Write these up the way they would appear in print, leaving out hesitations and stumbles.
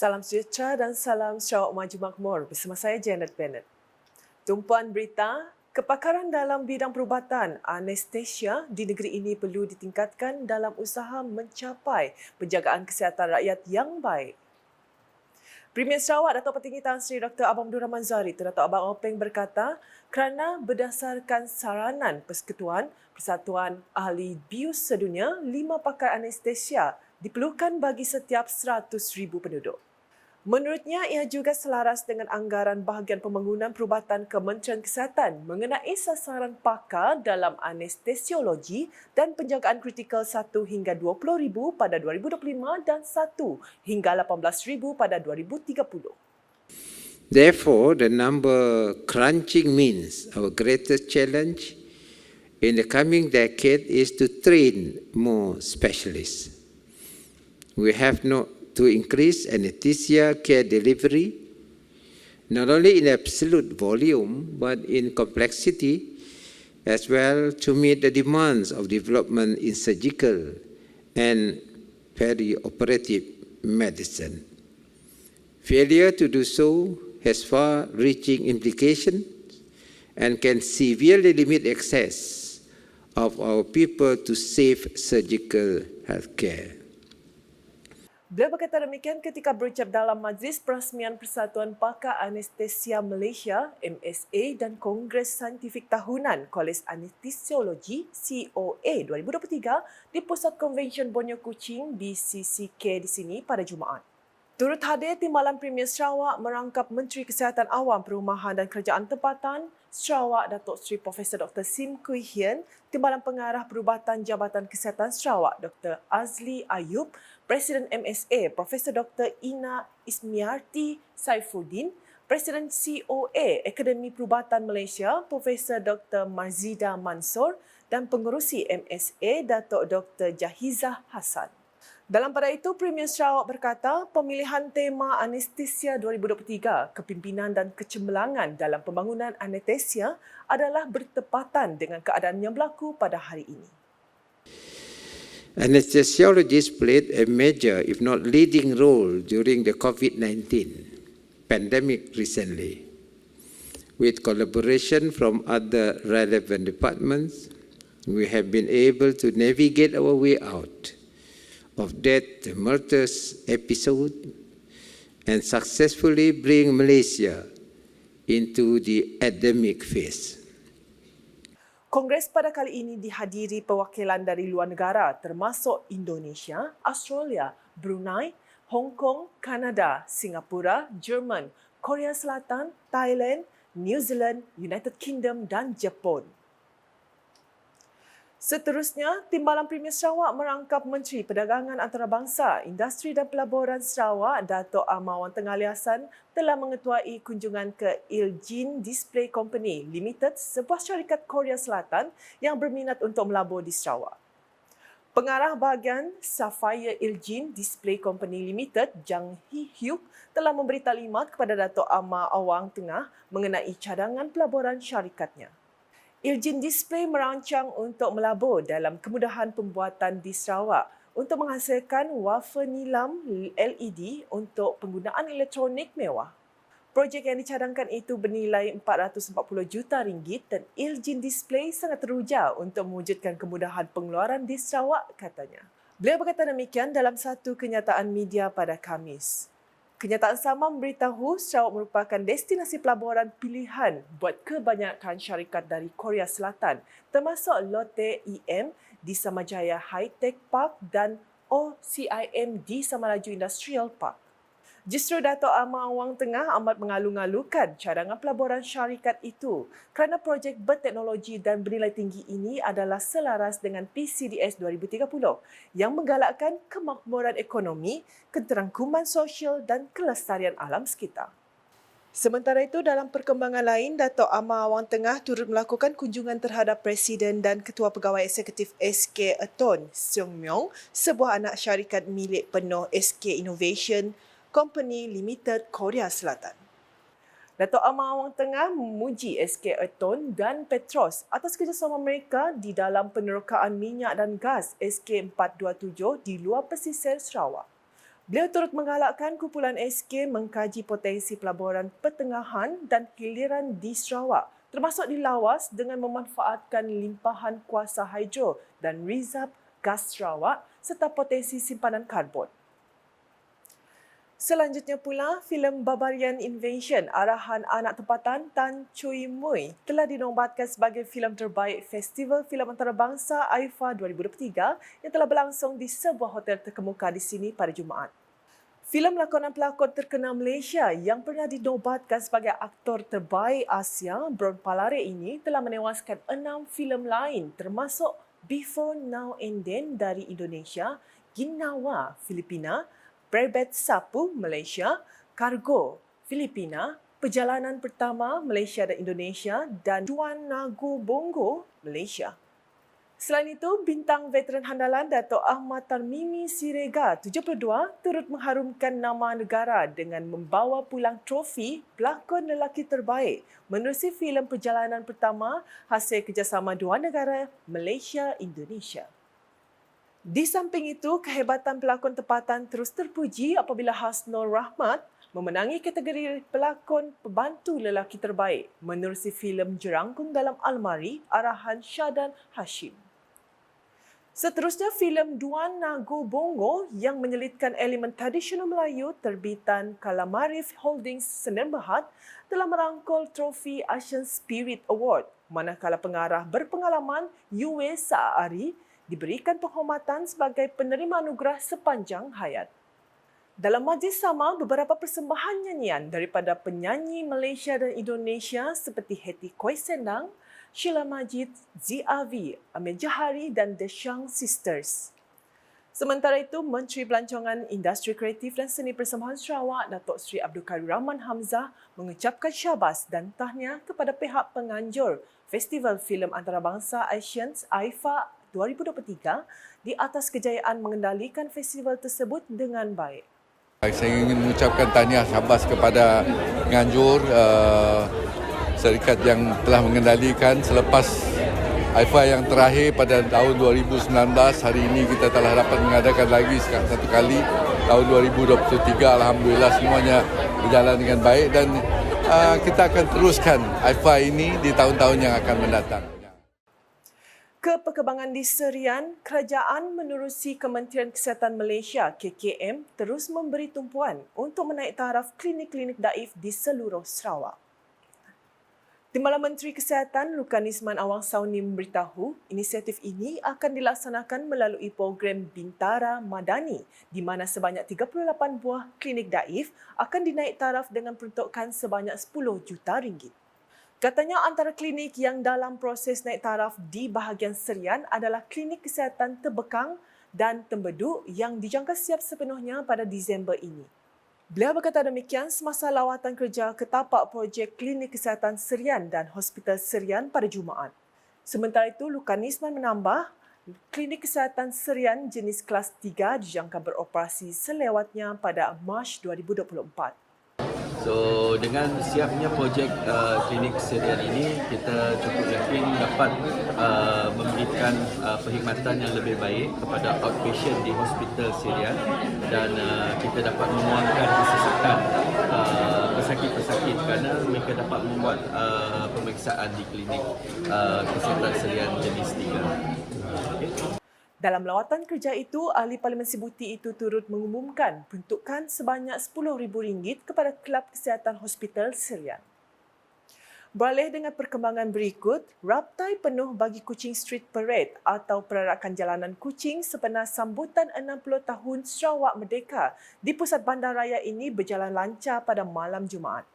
Salam sejahtera dan salam Sarawak Maju Makmur bersama saya Janet Bennett. Tumpuan berita, kepakaran dalam bidang perubatan anestesia di negeri ini perlu ditingkatkan dalam usaha mencapai penjagaan kesihatan rakyat yang baik. Premier Sarawak Datuk Petinggi Tan Sri Dr. Abang Abdul Rahman Zahari atau Datuk Abang Openg berkata, kerana berdasarkan saranan Persekutuan Persatuan Ahli Bius Sedunia, 5 pakar anestesia diperlukan bagi setiap 100,000 penduduk. Menurutnya, ia juga selaras dengan anggaran bahagian pembangunan perubatan Kementerian Kesihatan mengenai sasaran pakar dalam anestesiologi dan penjagaan kritikal 1 hingga 20,000 pada 2025 dan 1 hingga 18,000 pada 2030. Therefore, the number crunching means our greatest challenge in the coming decade is to train more specialists. We have to increase anesthesia care delivery, not only in absolute volume, but in complexity, as well to meet the demands of development in surgical and perioperative medicine. Failure to do so has far-reaching implications and can severely limit access of our people to safe surgical healthcare. Beliau berkata demikian ketika berucap dalam Majlis Perasmian Persatuan Pakar Anestesia Malaysia MSA dan Kongres Saintifik Tahunan Kolej Anestesiologi COA 2023 di Pusat Konvensyen Borneo Kuching BCCK di sini pada Jumaat. Turut hadir Timbalan Premier Sarawak merangkap Menteri Kesihatan Awam, Perumahan dan Kerajaan Tempatan Sarawak Datuk Seri Profesor Dr. Sim Kui Hian, Timbalan Pengarah Perubatan Jabatan Kesihatan Sarawak Dr. Azli Ayub, Presiden MSA Profesor Dr. Ina Ismiarti Saifuddin, Presiden COA Akademi Perubatan Malaysia Profesor Dr. Marzida Mansor dan Pengerusi MSA Datuk Dr. Jahizah Hassan. Dalam pada itu, Premier Sarawak berkata pemilihan tema Anestesia 2023, Kepimpinan dan Kecemerlangan dalam Pembangunan Anestesia adalah bertepatan dengan keadaan yang berlaku pada hari ini. Anesthesiologists played a major, if not leading role during the COVID-19 pandemic recently. With collaboration from other relevant departments, we have been able to navigate our way out of that tumultuous episode and successfully bring Malaysia into the endemic phase. Kongres pada kali ini dihadiri perwakilan dari luar negara termasuk Indonesia, Australia, Brunei, Hong Kong, Kanada, Singapura, Jerman, Korea Selatan, Thailand, New Zealand, United Kingdom dan Jepun. Seterusnya, Timbalan Premier Sarawak merangkap Menteri Perdagangan Antarabangsa, Industri dan Pelaburan Sarawak, Datuk Amar Wang Tenggaliasan telah mengetuai kunjungan ke Iljin Display Company Limited, sebuah syarikat Korea Selatan yang berminat untuk melabur di Sarawak. Pengarah bahagian Sapphire Iljin Display Company Limited, Jang Hee Hyuk, telah memberi taklimat kepada Datuk Amar Wang Tengah mengenai cadangan pelaburan syarikatnya. Iljin Display merancang untuk melabur dalam kemudahan pembuatan di Sarawak untuk menghasilkan wafer nilam LED untuk penggunaan elektronik mewah. Projek yang dicadangkan itu bernilai RM440 juta dan Iljin Display sangat teruja untuk mewujudkan kemudahan pengeluaran di Sarawak, katanya. Beliau berkata demikian dalam satu kenyataan media pada Khamis. Kenyataan sama memberitahu Sarawak merupakan destinasi pelaburan pilihan buat kebanyakan syarikat dari Korea Selatan, termasuk Lotte EM di Samajaya High Tech Park dan OCIM di Samalaju Industrial Park. Justru Datuk Amar Wang Tengah amat mengalu-ngalukan cadangan pelaburan syarikat itu kerana projek berteknologi dan bernilai tinggi ini adalah selaras dengan PCDS 2030 yang menggalakkan kemakmuran ekonomi, keterangkuman sosial dan kelestarian alam sekitar. Sementara itu, dalam perkembangan lain, Datuk Amar Wang Tengah turut melakukan kunjungan terhadap Presiden dan Ketua Pegawai Eksekutif SK Aton, Seong Myong, sebuah anak syarikat milik penuh SK Innovation Company Limited Korea Selatan. Datuk Amar Wang Tengah memuji SK Aton dan Petros atas kerjasama mereka di dalam penerokaan minyak dan gas SK427 di luar pesisir Sarawak. Beliau turut menggalakkan kumpulan SK mengkaji potensi pelaburan pertengahan dan hiliran di Sarawak, termasuk di Lawas dengan memanfaatkan limpahan kuasa hidro dan reserve gas Sarawak serta potensi simpanan karbon. Selanjutnya pula, filem Barbarian Invasion arahan anak tempatan Tan Chui Mui telah dinobatkan sebagai filem terbaik Festival Filem Antarabangsa AIFA 2023 yang telah berlangsung di sebuah hotel terkemuka di sini pada Jumaat. Filem lakonan pelakon terkenal Malaysia yang pernah dinobatkan sebagai aktor terbaik Asia, Bron Palare ini telah menewaskan 6 filem lain termasuk Before Now and Then dari Indonesia, Ginawa, Filipina, Berbet Sapu, Malaysia, Cargo, Filipina, Perjalanan Pertama, Malaysia dan Indonesia dan Tuan Nagu Bongo, Malaysia. Selain itu, bintang veteran handalan Dato' Ahmad Tarmimi Sirega, 72, turut mengharumkan nama negara dengan membawa pulang trofi pelakon lelaki terbaik menerusi filem Perjalanan Pertama hasil kerjasama dua negara Malaysia-Indonesia. Di samping itu, kehebatan pelakon tempatan terus terpuji apabila Hasnul Rahmat memenangi kategori pelakon pembantu lelaki terbaik menerusi filem Jerangkung Dalam Almari arahan Syadan Hashim. Seterusnya, filem Duan Nagu Bongo yang menyelitkan elemen tradisional Melayu terbitan Kalamarif Holdings Sdn Bhd telah merangkul trofi Asian Spirit Award, manakala pengarah berpengalaman Yue Saari diberikan penghormatan sebagai penerima anugerah sepanjang hayat. Dalam majlis sama, beberapa persembahan nyanyian daripada penyanyi Malaysia dan Indonesia seperti Hetty Koi Sendang, Sheila Majid, ZRV, Amir Jahari dan The Shang Sisters. Sementara itu, Menteri Pelancongan Industri Kreatif dan Seni Persembahan Sarawak, Datuk Seri Abdul Kadir Rahman Hamzah mengucapkan syabas dan tahniah kepada pihak penganjur Festival Filem Antarabangsa Asians AIFA 2023 di atas kejayaan mengendalikan festival tersebut dengan baik. Saya ingin mengucapkan tahniah syabas kepada penganjur syarikat yang telah mengendalikan selepas AIFA yang terakhir pada tahun 2019. Hari ini kita telah dapat mengadakan lagi satu kali tahun 2023. Alhamdulillah semuanya berjalan dengan baik dan kita akan teruskan AIFA ini di tahun-tahun yang akan mendatang. Keperkembangan di Serian, kerajaan menerusi Kementerian Kesihatan Malaysia KKM terus memberi tumpuan untuk menaik taraf klinik-klinik daif di seluruh Sarawak. Timbalan Menteri Kesihatan Lukan Isman Awang Sauni memberitahu inisiatif ini akan dilaksanakan melalui program Bintara Madani di mana sebanyak 38 buah klinik daif akan dinaik taraf dengan peruntukan sebanyak 10 juta ringgit. Katanya antara klinik yang dalam proses naik taraf di bahagian Serian adalah klinik kesihatan Terbekang dan Tembedu yang dijangka siap sepenuhnya pada Disember ini. Beliau berkata demikian semasa lawatan kerja ke tapak projek klinik kesihatan Serian dan Hospital Serian pada Jumaat. Sementara itu, Lukan Isman menambah, klinik kesihatan Serian jenis kelas 3 dijangka beroperasi selewatnya pada Mac 2024. So dengan siapnya projek klinik Serian ini, kita cukup yakin dapat memberikan perkhidmatan yang lebih baik kepada outpatient di Hospital Serian dan kita dapat memuangkan kesesakan pesakit-pesakit kerana mereka dapat membuat pemeriksaan di klinik kesihatan Serian jenis 3. Dalam lawatan kerja itu, Ahli Parlimen Sibuti itu turut mengumumkan peruntukan sebanyak RM10,000 kepada Kelab Kesihatan Hospital Serian. Beralih dengan perkembangan berikut, raptai penuh bagi Kuching Street Parade atau perarakan jalanan Kuching sebenar sambutan 60 tahun Sarawak Merdeka di pusat bandaraya ini berjalan lancar pada malam Jumaat.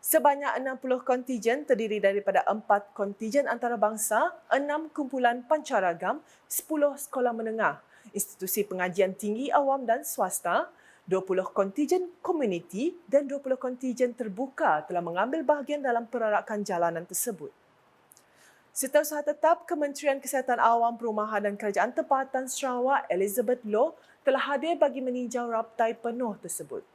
Sebanyak 60 kontijen terdiri daripada 4 kontijen antarabangsa, 6 kumpulan pancaragam, 10 sekolah menengah, institusi pengajian tinggi awam dan swasta, 20 kontijen komuniti dan 20 kontijen terbuka telah mengambil bahagian dalam perarakan jalanan tersebut. Setiausaha tetap Kementerian Kesihatan Awam Perumahan dan Kerajaan Tempatan Sarawak Elizabeth Loh telah hadir bagi meninjau raptai penuh tersebut.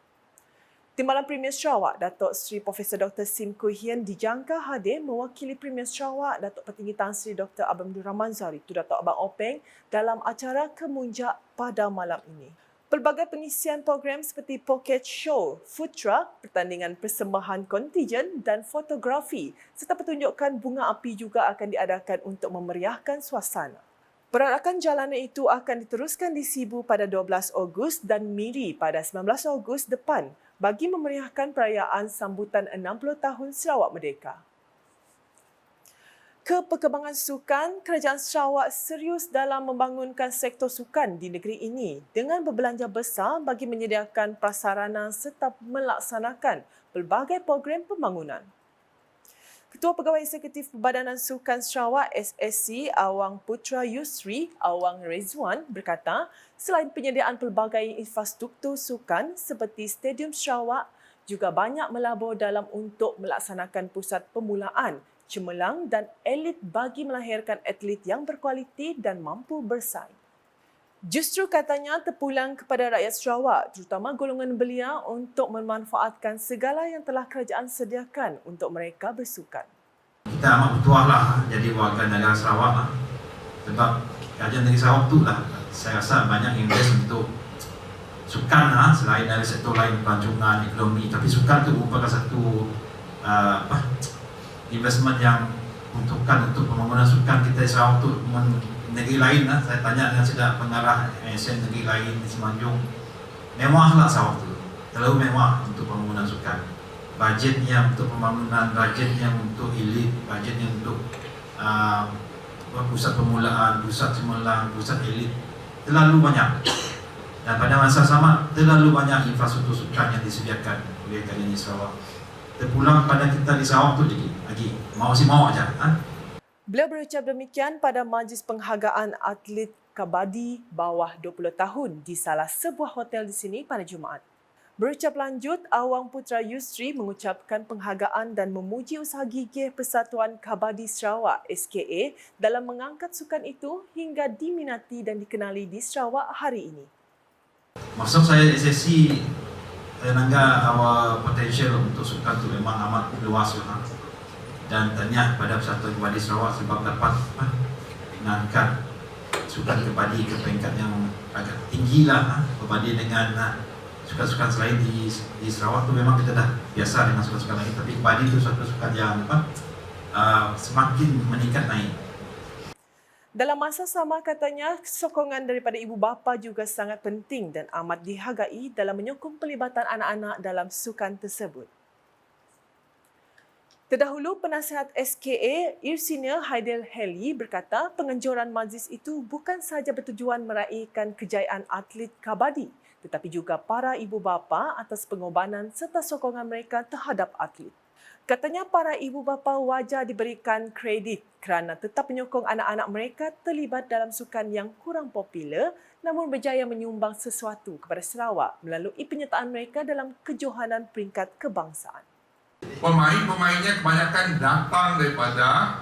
Timbalan Premier Sarawak, Datuk Seri Profesor Dr. Sim Kui Hien dijangka hadir mewakili Premier Sarawak, Datuk Petinggi Tan Sri Dr. Abang Abdul Rahman Zari, Datuk Abang Openg dalam acara kemunjak pada malam ini. Pelbagai pengisian program seperti pocket show, food truck, pertandingan persembahan kontijen dan fotografi serta pertunjukan bunga api juga akan diadakan untuk memeriahkan suasana. Perarakan jalanan itu akan diteruskan di Sibu pada 12 Ogos dan Miri pada 19 Ogos depan bagi memeriahkan perayaan sambutan 60 tahun Sarawak Merdeka. Keperkembangan sukan, Kerajaan Sarawak serius dalam membangunkan sektor sukan di negeri ini dengan berbelanja besar bagi menyediakan prasarana serta melaksanakan pelbagai program pembangunan. Ketua Pegawai Eksekutif Perbadanan Sukan Sarawak SSC Awang Putra Yusri Awang Rezwan berkata, selain penyediaan pelbagai infrastruktur sukan seperti Stadium Sarawak, juga banyak melabur dalam untuk melaksanakan pusat permulaan, cemerlang dan elit bagi melahirkan atlet yang berkualiti dan mampu bersaing. Justru katanya terpulang kepada rakyat Sarawak, terutama golongan belia untuk memanfaatkan segala yang telah kerajaan sediakan untuk mereka bersukan. Kita amat bertuah lah jadi warga negara Sarawak lah. Sebab kerajaan negeri Sarawak tu lah saya rasa banyak invest untuk sukan lah, selain dari sektor lain pelancongan, ekonomi. Tapi sukan tu merupakan satu investment yang untukkan untuk pembangunan sukan kita di Sarawak tu. Negeri lain lah, saya tanya dengan sedap pengarah MSN negeri lain di Semenanjung, mewah lah Sarawak tu, terlalu mewah untuk pembangunan sukan. Bajetnya untuk pembangunan, bajetnya untuk elit, bajetnya untuk pusat permulaan, pusat cemerlang, pusat elit, terlalu banyak. Dan pada masa sama, terlalu banyak infrastruktur sukan yang disediakan oleh kerajaan Sarawak. Terpulang pada kita di Sarawak tu lagi mau aja. Beliau berucap demikian pada majlis penghargaan atlet kabadi bawah 20 tahun di salah sebuah hotel di sini pada Jumaat. Berucap lanjut, Awang Putra Yusri mengucapkan penghargaan dan memuji usaha gigih Persatuan Kabadi Sarawak SKA dalam mengangkat sukan itu hingga diminati dan dikenali di Sarawak hari ini. Maksud saya SSC menangga awal potensial untuk sukan itu memang amat luas dan tanya pada Persatuan Kabadi Sarawak sebab dapat mengangkat sukan kabadi ke peringkat yang agak tinggi lah berbanding dengan sukan-sukan selain di Sarawak tu. Memang kita dah biasa dengan sukan-sukan lain, tapi kabadi itu suatu sukan yang semakin meningkat naik. Dalam masa sama katanya, sokongan daripada ibu bapa juga sangat penting dan amat dihargai dalam menyokong pelibatan anak-anak dalam sukan tersebut. Terdahulu, penasihat SKA Irsinia Haidil Heli berkata penganjuran majlis itu bukan sahaja bertujuan meraihkan kejayaan atlet kabadi, tetapi juga para ibu bapa atas pengorbanan serta sokongan mereka terhadap atlet. Katanya para ibu bapa wajar diberikan kredit kerana tetap menyokong anak-anak mereka terlibat dalam sukan yang kurang popular namun berjaya menyumbang sesuatu kepada Sarawak melalui penyertaan mereka dalam kejohanan peringkat kebangsaan. Pemain-pemainnya kebanyakan datang daripada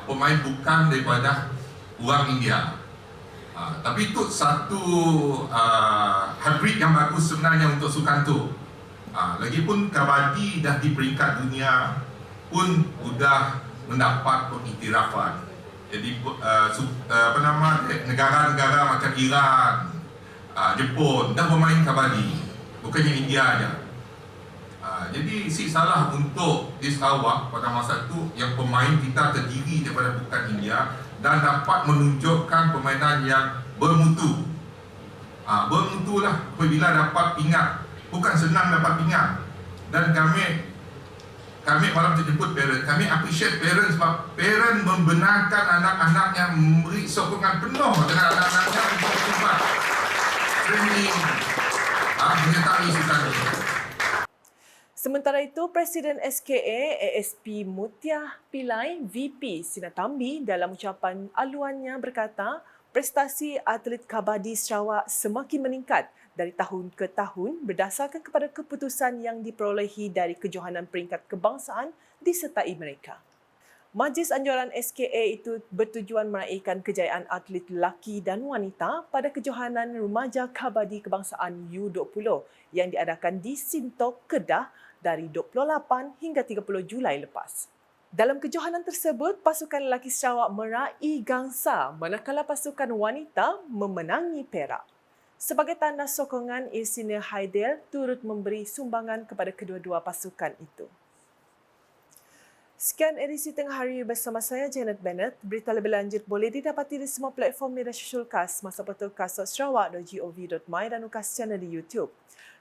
pemain bukan daripada orang India. Tapi itu satu hybrid yang bagus sebenarnya untuk sukan tu. Lagipun kabadi dah di peringkat dunia pun sudah mendapat pengiktirafan. Jadi negara-negara macam Iran, Jepun dah bermain kabadi, bukannya India aja. Jadi si salah untuk di Sarawak pada masa itu yang pemain kita terdiri daripada bukan India dan dapat menunjukkan permainan yang bermutu. Bermutulah apabila dapat pingat. Bukan senang dapat pingat. Dan kami malam terjemput parent. Kami appreciate parents sebab parent membenarkan anak-anaknya, memberi sokongan penuh dengan anak-anaknya untuk terlibat training menyertai sukan ini. Sementara itu, Presiden SKA ASP Mutiah Pillai VP Sinnathamby dalam ucapan aluannya berkata prestasi atlet kabadi Sarawak semakin meningkat dari tahun ke tahun berdasarkan kepada keputusan yang diperolehi dari kejohanan peringkat kebangsaan disertai mereka. Majlis anjuran SKA itu bertujuan meraihkan kejayaan atlet lelaki dan wanita pada kejohanan Remaja Kabadi Kebangsaan U20 yang diadakan di Sintok, Kedah dari 28 hingga 30 Julai lepas. Dalam kejohanan tersebut, pasukan lelaki Sarawak meraih gangsa manakala pasukan wanita memenangi perak. Sebagai tanda sokongan, Insinyur Haidil turut memberi sumbangan kepada kedua-dua pasukan itu. Sekian edisi Tengah Hari bersama saya, Janet Bennett. Berita lebih lanjut boleh didapati di semua platform media sosial KAS, masuk portal kas.sarawak.gov.my dan UKAS channel di YouTube.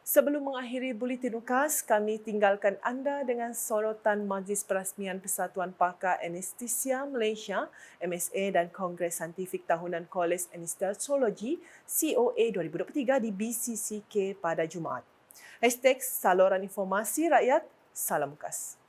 Sebelum mengakhiri buletin UKAS, kami tinggalkan anda dengan sorotan Majlis Perasmian Persatuan Pakar Anestesia Malaysia MSA dan Kongres Saintifik Tahunan Kolej Anestesiologi COA 2023 di BCCK pada Jumaat. #Saluran Informasi Rakyat, Salam UKAS.